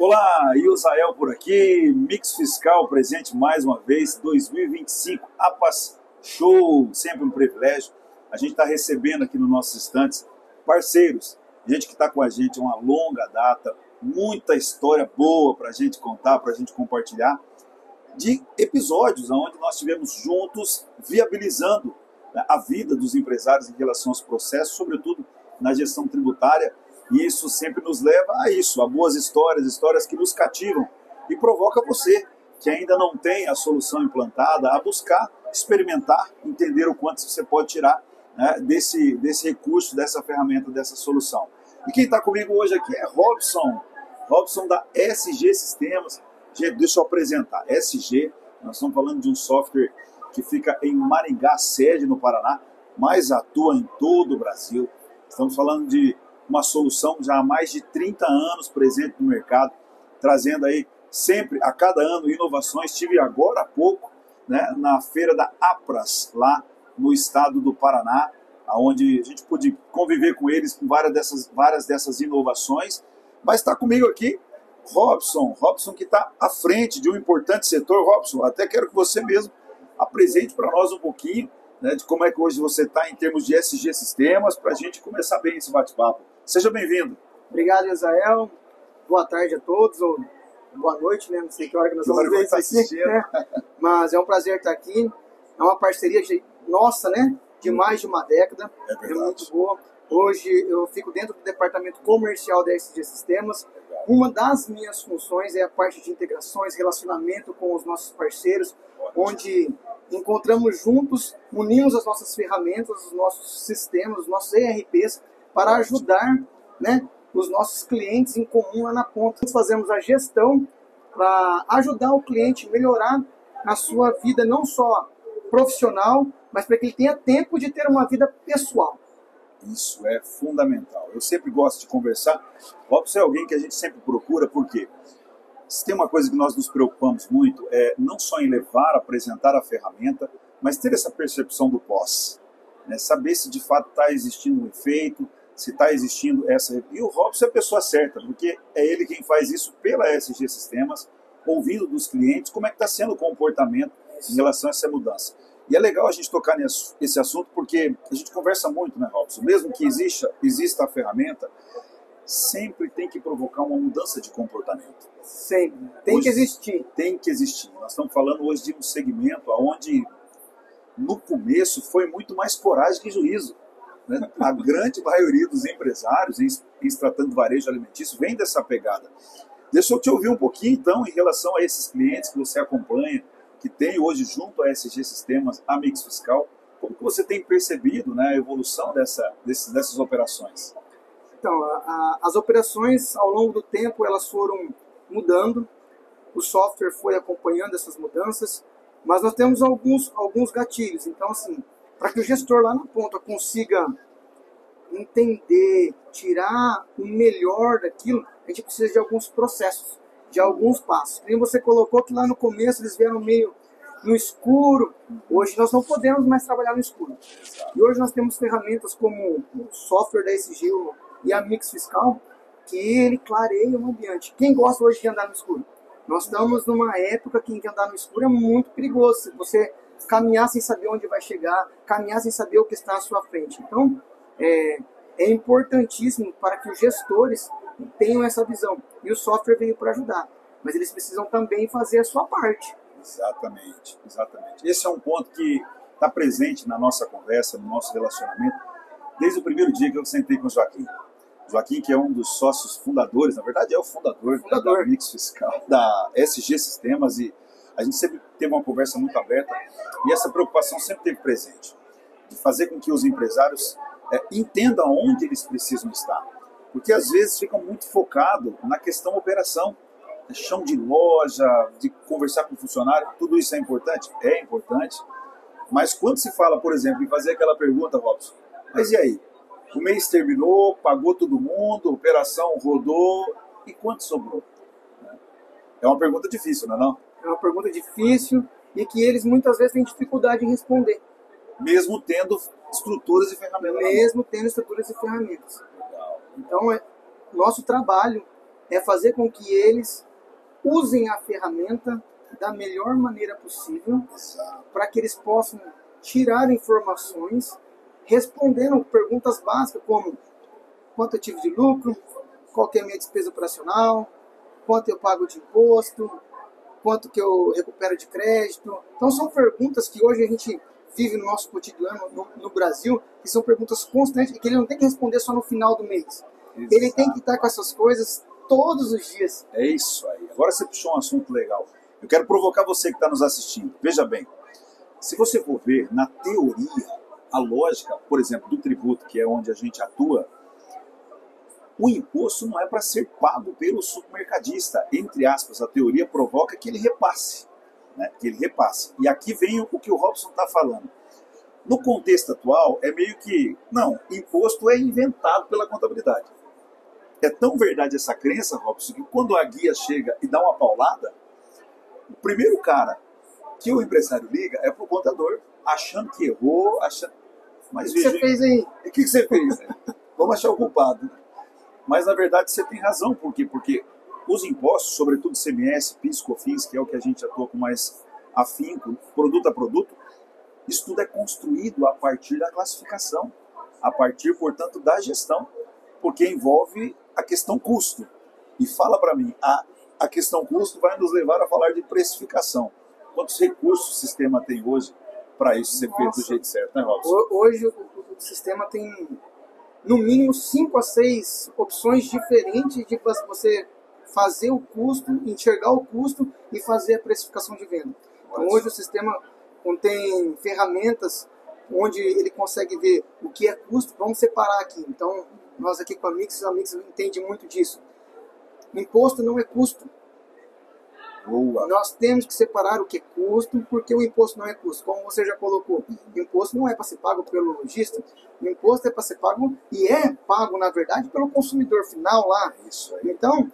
Olá, Ilzael por aqui, Mix Fiscal presente mais uma vez, 2025, APAS Show, sempre um privilégio. A gente está recebendo aqui nos nossos estantes parceiros, gente que está com a gente uma longa data, muita história boa para a gente contar, para a gente compartilhar, de episódios onde nós estivemos juntos viabilizando a vida dos empresários em relação aos processos, sobretudo na gestão tributária. E isso sempre nos leva a isso, a boas histórias, histórias que nos cativam e provoca você, que ainda não tem a solução implantada, a buscar, experimentar, entender o quanto você pode tirar, né, desse recurso, dessa ferramenta, dessa solução. E quem está comigo hoje aqui é Robson da SG Sistemas. Gente, deixa eu apresentar. SG, nós estamos falando de um software que fica em Maringá, sede no Paraná, mas atua em todo o Brasil. Estamos falando de uma solução já há mais de 30 anos presente no mercado, trazendo aí sempre, a cada ano, inovações. Estive agora há pouco, né, na feira da APRAS, lá no estado do Paraná, onde a gente pôde conviver com eles com várias dessas inovações. Mas está comigo aqui Robson que está à frente de um importante setor. Robson, até quero que você mesmo apresente para nós um pouquinho, né, de como é que hoje você está em termos de SG Sistemas, para a gente começar bem esse bate-papo. Seja bem-vindo. Obrigado, Israel. Boa tarde a todos, ou boa noite, né? Não sei que hora que nós vamos ver isso aqui, né? Mas é um prazer estar aqui. É uma parceria nossa, né? De mais de uma década. É muito boa. Hoje eu fico dentro do departamento comercial da SG Sistemas. Uma das minhas funções é a parte de integrações, relacionamento com os nossos parceiros, onde encontramos juntos, unimos as nossas ferramentas, os nossos sistemas, os nossos ERPs, para ajudar, né, os nossos clientes em comum lá na ponta. Nós fazemos a gestão para ajudar o cliente a melhorar a sua vida, não só profissional, mas para que ele tenha tempo de ter uma vida pessoal. Isso é fundamental. Eu sempre gosto de conversar. Robson é alguém que a gente sempre procura, porque se tem uma coisa que nós nos preocupamos muito, é não só em levar, apresentar a ferramenta, mas ter essa percepção do pós. Né? Saber se de fato está existindo um efeito, se está existindo essa... E o Robson é a pessoa certa, porque é ele quem faz isso pela SG Sistemas, ouvindo dos clientes como é que está sendo o comportamento em relação a essa mudança. E é legal a gente tocar nesse assunto, porque a gente conversa muito, né, Robson? Mesmo que exista a ferramenta, sempre tem que provocar uma mudança de comportamento. Sempre. Tem que existir. Tem que existir. Nós estamos falando hoje de um segmento onde, no começo, foi muito mais coragem que juízo. Né? A grande maioria dos empresários, em se tratando de varejo alimentício, vem dessa pegada. Deixa eu te ouvir um pouquinho, então, em relação a esses clientes que você acompanha, que tem hoje junto à SG Sistemas, a Mix Fiscal. Como que você tem percebido, né, a evolução dessas operações? Então, as operações, ao longo do tempo, elas foram mudando, o software foi acompanhando essas mudanças, mas nós temos alguns gatilhos. Então, assim, para que o gestor lá na ponta consiga entender, tirar o melhor daquilo, a gente precisa de alguns processos, de alguns passos. Como você colocou que lá no começo eles vieram meio no escuro, hoje nós não podemos mais trabalhar no escuro. E hoje nós temos ferramentas como o software da SG e a Mix Fiscal, que ele clareia o ambiente. Quem gosta hoje de andar no escuro? Nós estamos numa época que andar no escuro é muito perigoso. Você caminhar sem saber onde vai chegar, caminhar sem saber o que está à sua frente. Então, é importantíssimo para que os gestores tenham essa visão. E o software veio para ajudar. Mas eles precisam também fazer a sua parte. Exatamente, exatamente. Esse é um ponto que está presente na nossa conversa, no nosso relacionamento, desde o primeiro dia que eu sentei com o Joaquim. Joaquim, que é um dos sócios fundadores, na verdade é o fundador. Da Mix Fiscal, da SG Sistemas, e a gente sempre teve uma conversa muito aberta, e essa preocupação sempre teve presente, de fazer com que os empresários entendam onde eles precisam estar. Porque às vezes ficam muito focados na questão operação, chão de loja, de conversar com o funcionário, tudo isso é importante? É importante. Mas quando se fala, por exemplo, em fazer aquela pergunta, Robson, mas e aí? O mês terminou, pagou todo mundo, a operação rodou, e quanto sobrou? É uma pergunta difícil, não é não? É uma pergunta difícil e que eles muitas vezes têm dificuldade em responder. Mesmo tendo estruturas e ferramentas. Mesmo tendo estruturas e ferramentas. Então, nosso trabalho é fazer com que eles usem a ferramenta da melhor maneira possível para que eles possam tirar informações respondendo perguntas básicas como quanto eu tive de lucro, qual que é a minha despesa operacional, quanto eu pago de imposto, quanto que eu recupero de crédito. Então são perguntas que hoje a gente vive no nosso cotidiano no Brasil, que são perguntas constantes e que ele não tem que responder só no final do mês. Exato. Ele tem que estar com essas coisas todos os dias. É isso aí. Agora você puxou um assunto legal. Eu quero provocar você que está nos assistindo. Veja bem, se você for ver na teoria, a lógica, por exemplo, do tributo, que é onde a gente atua, o imposto não é para ser pago pelo supermercadista. Entre aspas, a teoria provoca que ele repasse. Né? Que ele repasse. E aqui vem o que o Robson está falando. No contexto atual, é meio que, não, imposto é inventado pela contabilidade. É tão verdade essa crença, Robson, que quando a guia chega e dá uma paulada, o primeiro cara que o empresário liga é pro contador, achando que errou, achando... Mas o que você fez aí? O que você fez? Vamos achar o culpado. Mas, na verdade, você tem razão. Por quê? Porque os impostos, sobretudo CMS, PIS, COFINS, que é o que a gente atua com mais afinco, produto a produto, isso tudo é construído a partir da classificação, a partir, portanto, da gestão, porque envolve a questão custo. E fala para mim, a questão custo vai nos levar a falar de precificação. Quantos recursos o sistema tem hoje para isso ser feito do jeito certo, né, Robson? Hoje o sistema tem, no mínimo, 5 a 6 opções diferentes de você fazer o custo, enxergar o custo e fazer a precificação de venda. Então, hoje o sistema contém ferramentas onde ele consegue ver o que é custo. Vamos separar aqui. Então, nós aqui com a Mix entende muito disso. Imposto não é custo. Boa. Nós temos que separar o que é custo, porque o imposto não é custo. Como você já colocou, o imposto não é para ser pago pelo lojista, o imposto é para ser pago, e é pago, na verdade, pelo consumidor final lá. Isso aí. Então,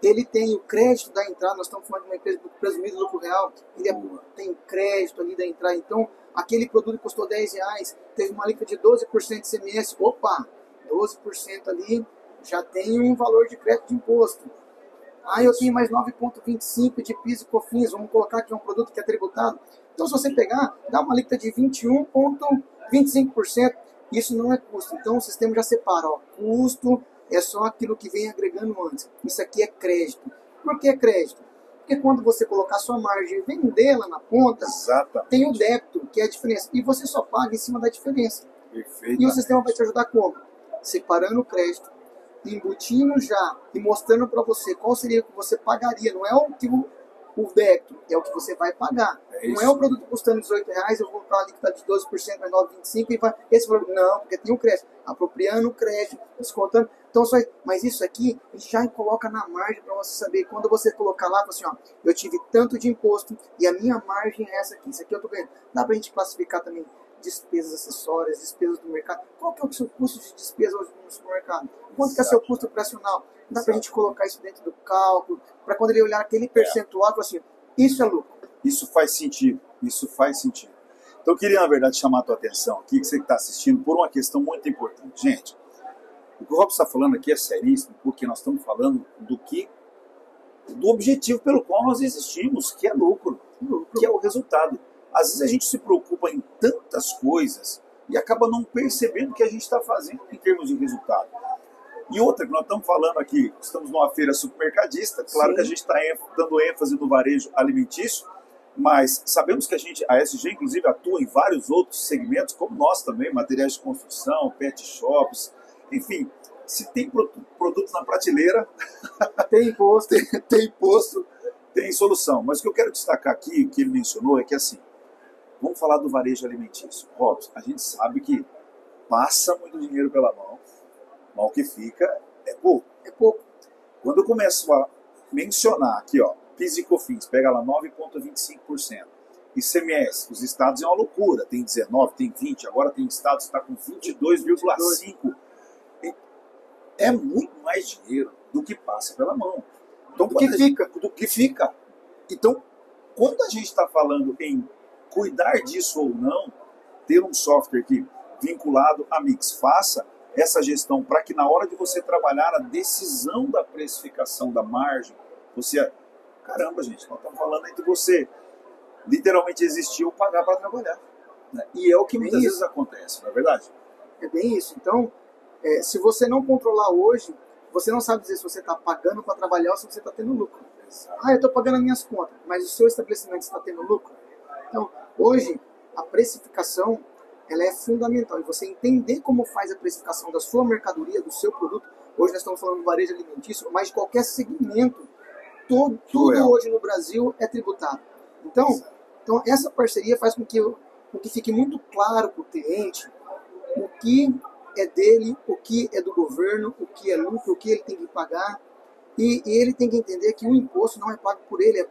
ele tem o crédito da entrada, nós estamos falando de uma empresa do presumido lucro real, ele tem crédito ali da entrada. Então, aquele produto que custou R$10, teve uma alíquota de 12% de CMS, opa, 12% ali já tem um valor de crédito de imposto. Eu tenho mais 9,25% de PIS e COFINS, vamos colocar que é um produto que é tributado. Então, se você pegar, dá uma alíquota de 21,25%, isso não é custo. Então, o sistema já separa, custo é só aquilo que vem agregando antes. Isso aqui é crédito. Por que crédito? Porque quando você colocar sua margem e vendê-la na ponta, tem o débito, que é a diferença. E você só paga em cima da diferença. E o sistema vai te ajudar como? Separando o crédito, embutindo já e mostrando para você qual seria o que você pagaria. Não é o que o débito, é o que você vai pagar. Não é o produto custando R$18, eu vou colocar ali que está de 12%, mais 9,25% e vai. Esse valor, não, porque tem o crédito. Apropriando o crédito, descontando. Então, mas isso aqui a gente já coloca na margem para você saber. Quando você colocar lá, assim, eu tive tanto de imposto e a minha margem é essa aqui. Isso aqui eu estou ganhando. Dá para a gente classificar também despesas acessórias, despesas do mercado. Qual que é o seu custo de despesa hoje no supermercado? Quanto que é o seu custo operacional? Dá para a gente colocar isso dentro do cálculo, para quando ele olhar aquele percentual, assim, isso é lucro. Isso faz sentido, isso faz sentido. Então eu queria, na verdade, chamar a tua atenção aqui, que você está assistindo, por uma questão muito importante. Gente, o que o Robson está falando aqui é seríssimo, porque nós estamos falando do objetivo pelo qual nós existimos, que é lucro, que é o resultado. Às vezes a gente se preocupa em tantas coisas e acaba não percebendo o que a gente está fazendo em termos de resultado. E outra, que nós estamos falando aqui, estamos numa feira supermercadista, claro. Sim. Que a gente está dando ênfase no varejo alimentício, mas sabemos que a SG, inclusive, atua em vários outros segmentos, como nós também, materiais de construção, pet shops, enfim, se tem produto na prateleira, tem imposto, tem imposto, tem solução. Mas o que eu quero destacar aqui, o que ele mencionou, é que assim, vamos falar do varejo alimentício. Robson, a gente sabe que passa muito dinheiro pela mão, mas o que fica é pouco. É pouco. Quando eu começo a mencionar aqui, PIS e COFINS, pega lá 9,25%. ICMS, os estados é uma loucura. Tem 19, tem 20, agora tem estados que está com 22,5%. É muito mais dinheiro do que passa pela mão. Então, do que fica. Então, quando a gente está falando em cuidar disso ou não, ter um software que vinculado à Mix faça, essa gestão para que na hora de você trabalhar a decisão da precificação da margem, você... Caramba, gente, nós estamos falando entre você literalmente existir ou pagar para trabalhar. Né? E é o que muitas vezes acontece, não é verdade? É bem isso. Então, se você não controlar hoje, você não sabe dizer se você está pagando para trabalhar ou se você está tendo lucro. Exato. Eu estou pagando as minhas contas, mas o seu estabelecimento está tendo lucro? Então, hoje, a precificação ela é fundamental. E você entender como faz a precificação da sua mercadoria, do seu produto. Hoje nós estamos falando de varejo alimentício, mas de qualquer segmento. Tudo hoje no Brasil é tributado. Então essa parceria faz com que fique muito claro para o cliente o que é dele, o que é do governo, o que é lucro, o que ele tem que pagar. E ele tem que entender que o imposto não é pago por ele,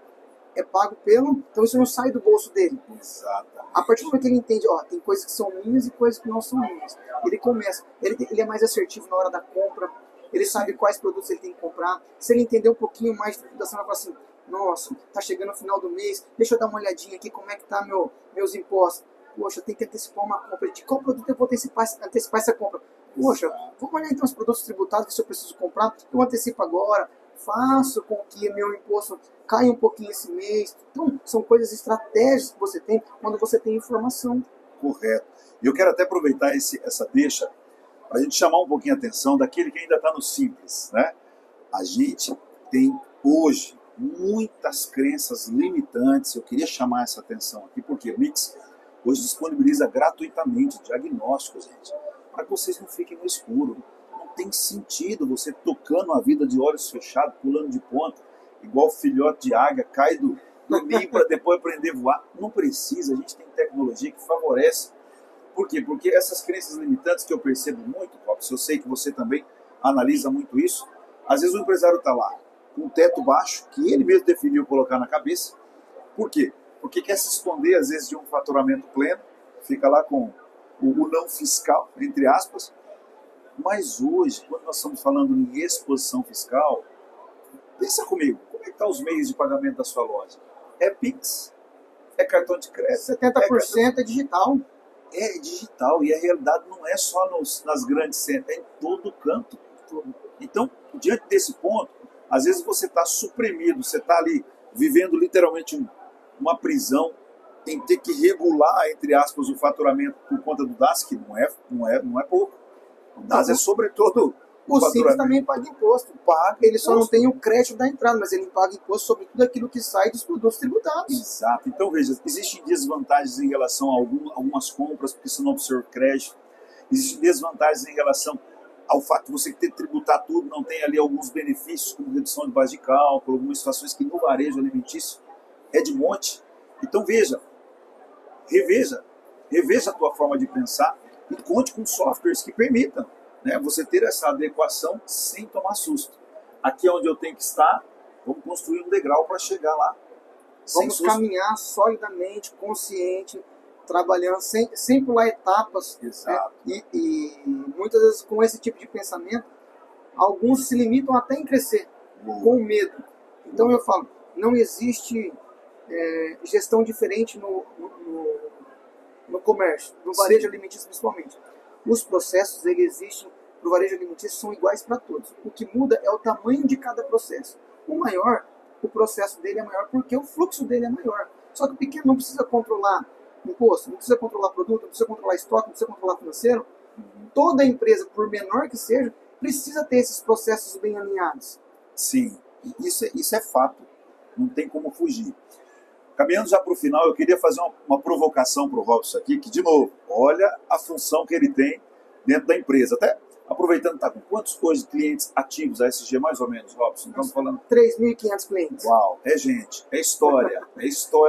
é pago pelo... Então isso não sai do bolso dele. Exatamente. A partir do momento que ele entende, tem coisas que são minhas e coisas que não são minhas. Ele começa, ele é mais assertivo na hora da compra, ele sabe quais produtos ele tem que comprar. Se ele entender um pouquinho mais de tributação, ele vai falar assim, nossa, tá chegando o final do mês, deixa eu dar uma olhadinha aqui como é que tá meus impostos. Poxa, eu tenho que antecipar uma compra. De qual produto eu vou antecipar essa compra? Poxa, vamos olhar então os produtos tributados que se eu preciso comprar, eu antecipo agora, faço com que meu imposto caia um pouquinho esse mês. Então, são coisas estratégicas que você tem quando você tem informação. Correto. E eu quero até aproveitar essa deixa para a gente chamar um pouquinho a atenção daquele que ainda está no simples, né? A gente tem hoje muitas crenças limitantes. Eu queria chamar essa atenção aqui, porque o Mix hoje disponibiliza gratuitamente diagnósticos, gente, para que vocês não fiquem no escuro. Não tem sentido você tocando a vida de olhos fechados, pulando de ponta, igual filhote de águia, cai do ninho para depois aprender a voar. Não precisa, a gente tem tecnologia que favorece. Por quê? Porque essas crenças limitantes que eu percebo muito, Robson, eu sei que você também analisa muito isso, às vezes o empresário está lá com um teto baixo, que ele mesmo definiu colocar na cabeça. Por quê? Porque quer se esconder, às vezes, de um faturamento pleno, fica lá com o não fiscal, entre aspas. Mas hoje, quando nós estamos falando em exposição fiscal, pensa comigo, como é que estão os meios de pagamento da sua loja? É Pix? É cartão de crédito? 70% é digital. É digital, e a realidade não é só nas grandes centros, é em todo canto. Então, diante desse ponto, às vezes você está suprimido, você está ali vivendo literalmente uma prisão em ter que regular, entre aspas, o faturamento por conta do DAS, que não é pouco. O DAS é sobretudo o Simples também paga imposto. Ele só não tem o crédito da entrada, mas ele paga imposto sobre tudo aquilo que sai dos produtos tributados. Exato. Então, veja, existem desvantagens em relação a algumas compras, porque você não absorve crédito. Existem desvantagens em relação ao fato de você ter que tributar tudo, não tem ali alguns benefícios, como redução de base de cálculo, algumas situações que no varejo alimentício é de monte. Então, reveja a tua forma de pensar e conte com softwares que permitam, né, você ter essa adequação sem tomar susto. Aqui é onde eu tenho que estar, vamos construir um degrau para chegar lá. Vamos caminhar solidamente, consciente, trabalhando sem pular etapas. Exato. Né? E muitas vezes com esse tipo de pensamento, alguns se limitam até em crescer, com medo. Então eu falo, não existe gestão diferente no comércio, no varejo alimentício principalmente. Os processos, eles existem para o varejo alimentício, são iguais para todos. O que muda é o tamanho de cada processo. O processo dele é maior porque o fluxo dele é maior. Só que o pequeno não precisa controlar imposto, não precisa controlar produto, não precisa controlar estoque, não precisa controlar financeiro. Toda empresa, por menor que seja, precisa ter esses processos bem alinhados. Sim, isso é fato. Não tem como fugir. Caminhando já para o final, eu queria fazer uma provocação para o Robson aqui, que, de novo, olha a função que ele tem dentro da empresa. Até aproveitando, está com quantos hoje clientes ativos a SG, mais ou menos, Robson? Estamos falando 3.500 clientes. Uau, é gente, é história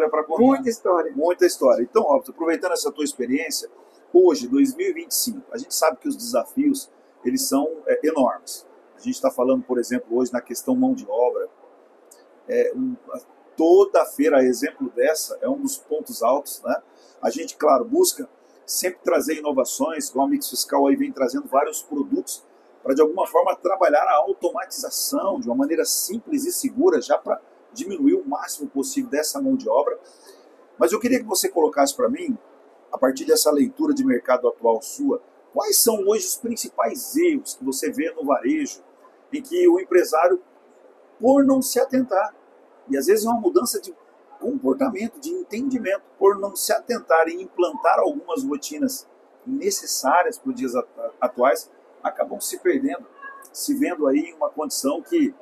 para contar. Muita história. Muita história. Então, Robson, aproveitando essa tua experiência, hoje, 2025, a gente sabe que os desafios, eles são enormes. A gente está falando, por exemplo, hoje na questão mão de obra. Toda feira, a exemplo dessa, é um dos pontos altos, né? A gente, claro, busca sempre trazer inovações, igual a Mix Fiscal aí vem trazendo vários produtos para, de alguma forma, trabalhar a automatização de uma maneira simples e segura, já para diminuir o máximo possível dessa mão de obra. Mas eu queria que você colocasse para mim, a partir dessa leitura de mercado atual sua, Quais são hoje os principais erros que você vê no varejo em que o empresário, por não se atentar, e às vezes é uma mudança de comportamento, de entendimento, por não se atentar em implantar algumas rotinas necessárias para os dias atuais, acabam se perdendo, se vendo aí em uma condição que,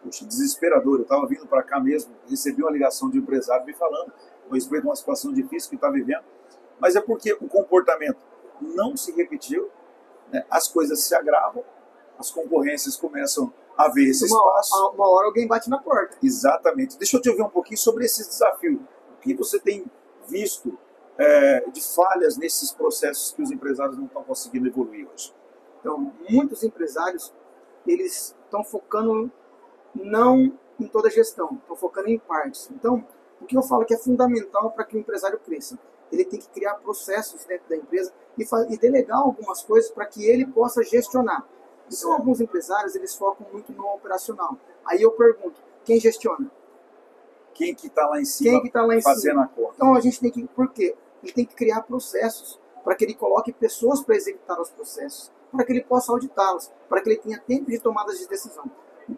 poxa, desesperadora. Eu estava vindo para cá mesmo, recebi uma ligação de um empresário me falando a respeito de uma situação difícil que está vivendo, mas é porque o comportamento não se repetiu, né? As coisas se agravam, as concorrências começam a ver esse espaço. Uma hora alguém bate na porta. Exatamente. Deixa eu te ouvir um pouquinho sobre esses desafios. O que você tem visto de falhas nesses processos que os empresários não estão conseguindo evoluir hoje? Então, muitos empresários, eles estão focando não em toda a gestão, estão focando em partes. Então, o que eu falo que é fundamental para que o empresário cresça? Ele tem que criar processos dentro da empresa e delegar algumas coisas para que ele possa gestionar. Então, alguns empresários, eles focam muito no operacional. Aí eu pergunto, quem gestiona? Quem que está lá em cima, fazendo a conta? Então, a gente tem que... Por quê? Ele tem que criar processos para que ele coloque pessoas para executar os processos, para que ele possa auditá-los, para que ele tenha tempo de tomadas de decisão.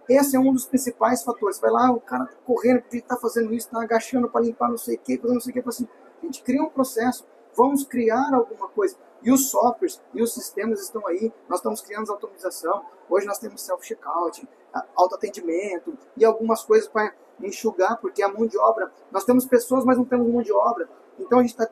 Esse é um dos principais fatores. Vai lá, o cara tá correndo, porque ele está fazendo isso, está agachando para limpar não sei o quê, fazendo não sei o quê. Assim, a gente cria um processo, vamos criar alguma coisa. E os softwares e os sistemas estão aí, nós estamos criando automatização. Hoje nós temos self-checkout, autoatendimento e algumas coisas para enxugar, porque a mão de obra, nós temos pessoas, mas não temos mão de obra. Então a gente está,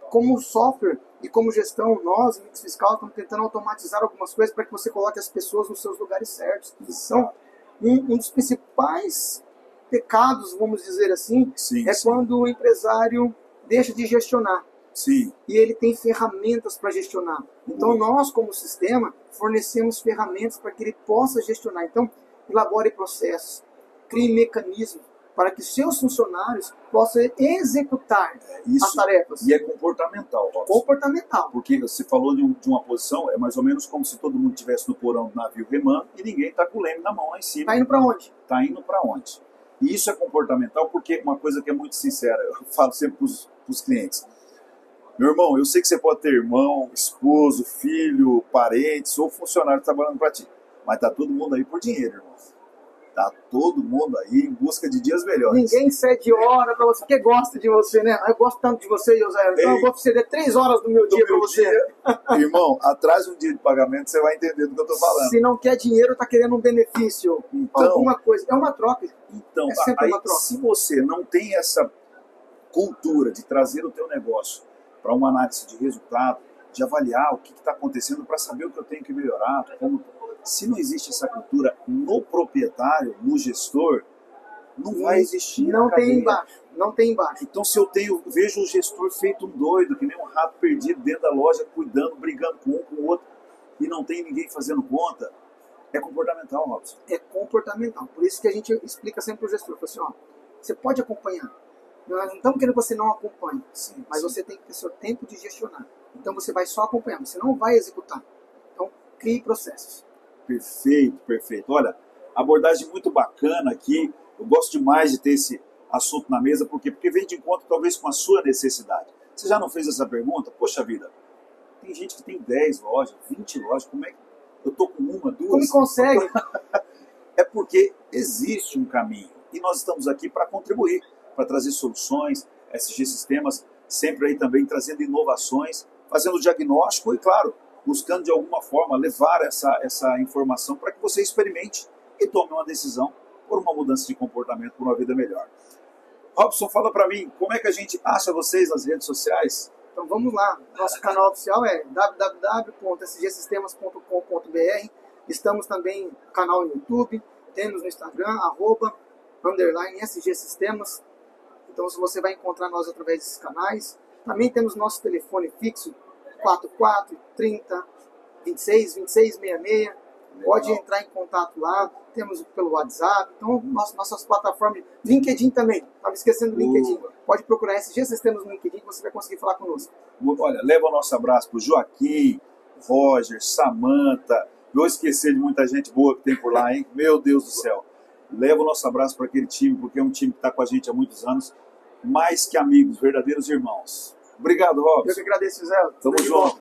como software e como gestão, nós, Mix Fiscal, estamos tentando automatizar algumas coisas para que você coloque as pessoas nos seus lugares certos. Então, um dos principais pecados, vamos dizer assim, sim. Quando o empresário deixa de gestionar. Sim. E ele tem ferramentas para gestionar. Então, nós, como sistema, fornecemos ferramentas para que ele possa gestionar. Então, elabore processos, crie mecanismos para que seus funcionários possam executar as tarefas. E é comportamental, Robson. Comportamental. Porque você falou de uma posição, é mais ou menos como se todo mundo estivesse no porão do navio remando e ninguém está com o leme na mão lá em cima. Está indo para onde? Está indo para onde? E isso é comportamental porque uma coisa que é muito sincera, eu falo sempre para os clientes. Meu irmão, eu sei que você pode ter irmão, esposo, filho, parentes ou funcionário trabalhando para ti, mas está todo mundo aí por dinheiro, irmão. Tá todo mundo aí em busca de dias melhores. Ninguém cede hora pra você, porque gosta de você, né? Eu gosto tanto de você, José. Então eu vou ceder 3 horas do meu dia pra você. Irmão, atrás um dia de pagamento, você vai entender do que eu tô falando. Se não quer dinheiro, tá querendo um benefício. Então, alguma coisa. É uma troca. Então, é sempre aí, uma troca. Se você não tem essa cultura de trazer o teu negócio para uma análise de resultado, de avaliar o que está acontecendo para saber o que eu tenho que melhorar, se não existe essa cultura no proprietário, no gestor, não vai existir. Não tem embaixo. Não tem embaixo. Então, se eu vejo o gestor feito um doido, que nem um rato perdido dentro da loja, cuidando, brigando com um com o outro, e não tem ninguém fazendo conta, é comportamental, Robson. É comportamental. Por isso que a gente explica sempre para o gestor. Assim, ó, você pode acompanhar. Nós não estamos querendo que você não acompanhe. Sim, mas você tem que ter seu tempo de gestionar. Então, você vai só acompanhar. Você não vai executar. Então, crie processos. Perfeito, perfeito. Olha, abordagem muito bacana aqui. Eu gosto demais de ter esse assunto na mesa, porque vem de encontro talvez com a sua necessidade. Você já não fez essa pergunta? Poxa vida, tem gente que tem 10 lojas, 20 lojas, como é que eu tô com uma, duas? Como consegue? É porque existe um caminho e nós estamos aqui para contribuir, para trazer soluções, SG Sistemas sempre aí também trazendo inovações, fazendo diagnóstico e, claro, buscando de alguma forma levar essa informação para que você experimente e tome uma decisão por uma mudança de comportamento, por uma vida melhor. Robson, fala para mim, como é que a gente acha vocês nas redes sociais? Então vamos lá, nosso canal oficial é www.sgsistemas.com.br. Estamos também no canal no YouTube, temos no Instagram, @_SGSistemas. Então você vai encontrar nós através desses canais. Também temos nosso telefone fixo, 44 30 26 26 66. Pode entrar em contato lá, temos pelo WhatsApp, então nossas plataformas, LinkedIn também, estava esquecendo do LinkedIn. Pode procurar SG Sistemas no LinkedIn que você vai conseguir falar conosco. Olha, leva o nosso abraço para o Joaquim, Roger, Samantha, não esquecer de muita gente boa que tem por lá, hein? Meu Deus do céu. Leva o nosso abraço para aquele time, porque é um time que está com a gente há muitos anos, mais que amigos, verdadeiros irmãos. Obrigado, Robson. Eu que agradeço, Zé. Tamo junto.